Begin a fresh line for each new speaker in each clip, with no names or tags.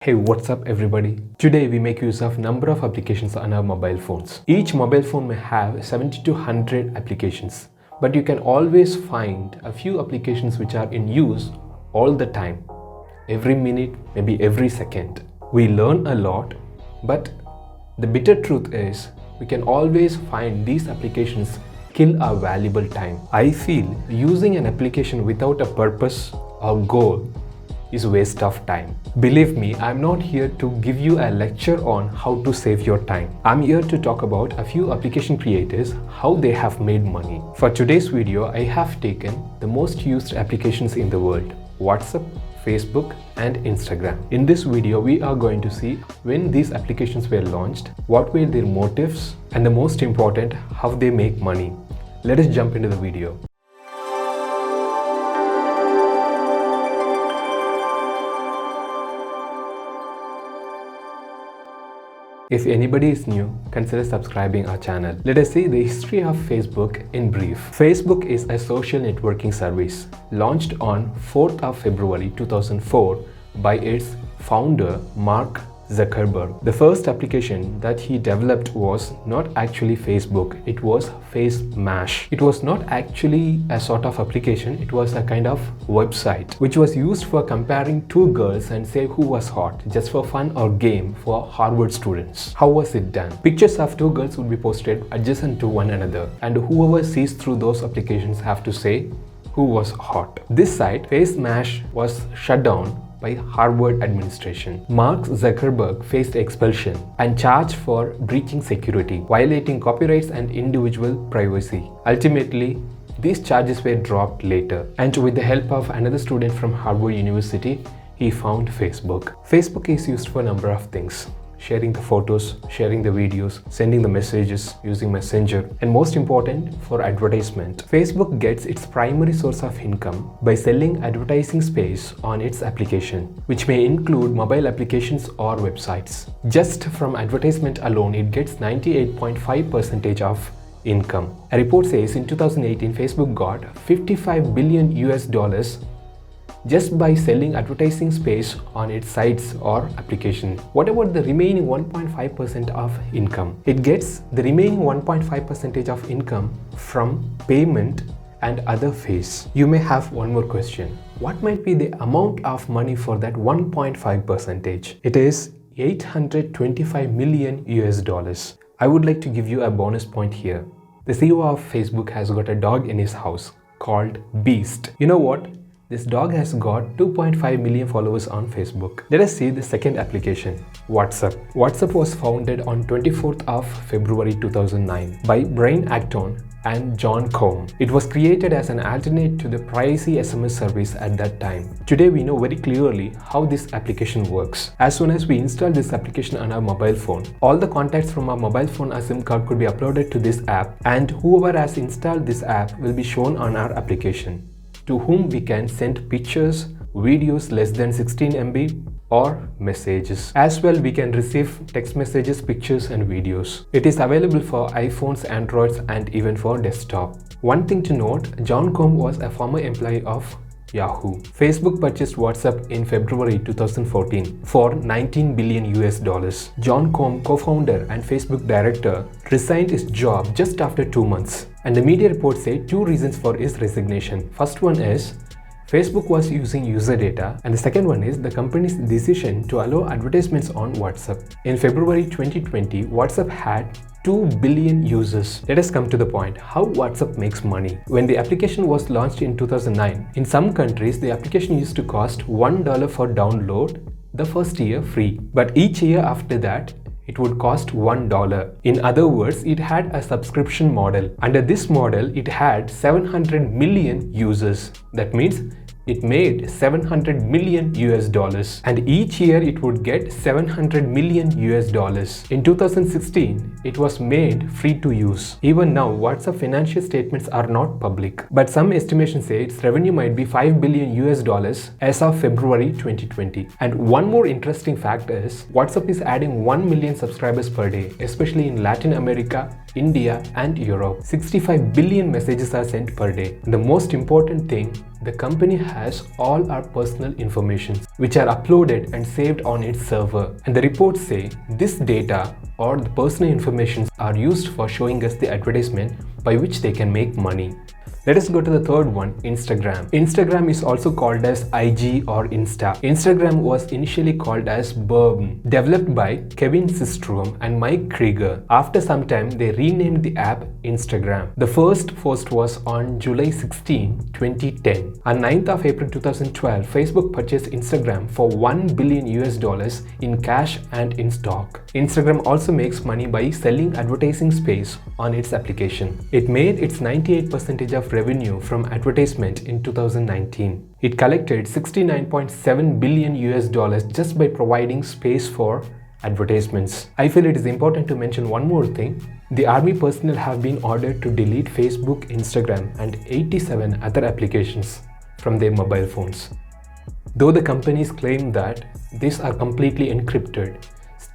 Hey, what's up everybody? Today we make use of number of applications on our mobile phones. Each mobile phone may have 70 to 100 applications, but you can always find a few applications which are in use all the time, every minute, maybe every second. We learn a lot, but the bitter truth is we can always find these applications kill our valuable time. I feel using an application without a purpose or goal is a waste of time. Believe me, I'm not here to give you a lecture on how to save your time. I'm here to talk about a few application creators, how they have made money. For today's video, I have taken the most used applications in the world: WhatsApp, Facebook, and Instagram. In this video, we are going to see when these applications were launched, what were their motives, and the most important, how they make money. Let us jump into the video. If anybody is new, consider subscribing our channel. Let us see the history of Facebook in brief. Facebook is a social networking service launched on 4th of February 2004 by its founder Mark Zuckerberg. The first application that he developed was not actually Facebook, it was FaceMash. It was not actually a sort of application, it was a kind of website which was used for comparing two girls and say who was hot, just for fun or game for Harvard students. How was it done? Pictures of two girls would be posted adjacent to one another, and whoever sees through those applications have to say who was hot. This site, FaceMash, was shut down by Harvard administration. Mark Zuckerberg faced expulsion and charged for breaching security, violating copyrights and individual privacy. Ultimately, these charges were dropped later, and with the help of another student from Harvard University, he found Facebook. Facebook is used for a number of things: sharing the photos, sharing the videos, sending the messages using Messenger, and most important, for advertisement. Facebook gets its primary source of income by selling advertising space on its application, which may include mobile applications or websites. Just from advertisement alone, it gets 98.5% of income. A report says in 2018, Facebook got $55 billion just by selling advertising space on its sites or application. What about the remaining 1.5% of income? It gets the remaining 1.5% of income from payment and other fees. You may have one more question. What might be the amount of money for that 1.5%? It is 825 million US dollars. I would like to give you a bonus point here. The CEO of Facebook has got a dog in his house called Beast. You know what? This dog has got 2.5 million followers on Facebook. Let us see the second application, WhatsApp. WhatsApp was founded on 24th of February 2009 by Brian Acton and John Combe. It was created as an alternate to the pricey SMS service at that time. Today we know very clearly how this application works. As soon as we install this application on our mobile phone, all the contacts from our mobile phone or SIM card could be uploaded to this app, and whoever has installed this app will be shown on our application, to whom we can send pictures, videos less than 16 MB, or messages. As well, we can receive text messages, pictures, and videos. It is available for iPhones, Androids, and even for desktop. One thing to note, John Combe was a former employee of Yahoo. Facebook purchased WhatsApp in February 2014 for 19 billion US dollars. John Combe, co-founder and Facebook director, resigned his job just after 2 months. And the media reports say two reasons for his resignation. First one is Facebook was using user data, and the second one is the company's decision to allow advertisements on WhatsApp. In February 2020, WhatsApp had 2 billion users. Let us come to the point, how WhatsApp makes money. When the application was launched in 2009, in some countries the application used to cost $1 for download, the first year free. But each year after that, it would cost $1. In other words, it had a subscription model. Under this model, it had 700 million users. That means it made 700 million US dollars, and each year it would get 700 million US dollars. In 2016, it was made free to use. Even now, WhatsApp financial statements are not public, but some estimations say its revenue might be 5 billion US dollars as of February 2020. And one more interesting fact is, WhatsApp is adding 1 million subscribers per day, especially in Latin America, India, and Europe. 65 billion messages are sent per day. And the most important thing, the company has all our personal information which are uploaded and saved on its server. And the reports say this data or the personal information are used for showing us the advertisement by which they can make money. Let us go to the third one, Instagram. Instagram is also called as IG or Insta. Instagram was initially called as Burn, developed by Kevin Systrom and Mike Krieger. After some time, they renamed the app Instagram. The first post was on July 16, 2010. On 9th of April 2012, Facebook purchased Instagram for $1 billion in cash and in stock. Instagram also makes money by selling advertising space on its application. It made its 98% of revenue from advertisement in 2019. It collected $69.7 billion just by providing space for advertisements. I feel it is important to mention one more thing. The army personnel have been ordered to delete Facebook, Instagram, and 87 other applications from their mobile phones. Though the companies claim that these are completely encrypted,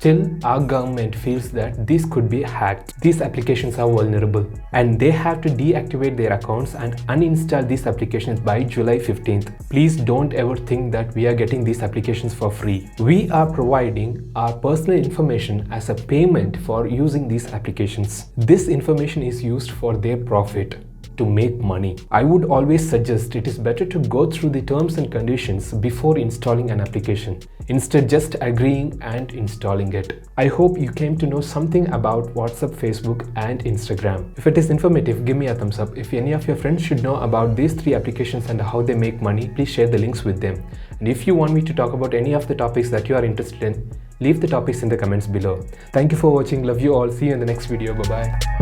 still, our government feels that these could be hacked. These applications are vulnerable and they have to deactivate their accounts and uninstall these applications by July 15th. Please don't ever think that we are getting these applications for free. We are providing our personal information as a payment for using these applications. This information is used for their profit, to make money. I would always suggest it is better to go through the terms and conditions before installing an application, instead just agreeing and installing it. I hope you came to know something about WhatsApp, Facebook and Instagram. If it is informative, give me a thumbs up. If any of your friends should know about these three applications and how they make money, please share the links with them. And if you want me to talk about any of the topics that you are interested in, leave the topics in the comments below. Thank you for watching. Love you all. See you in the next video. Bye bye.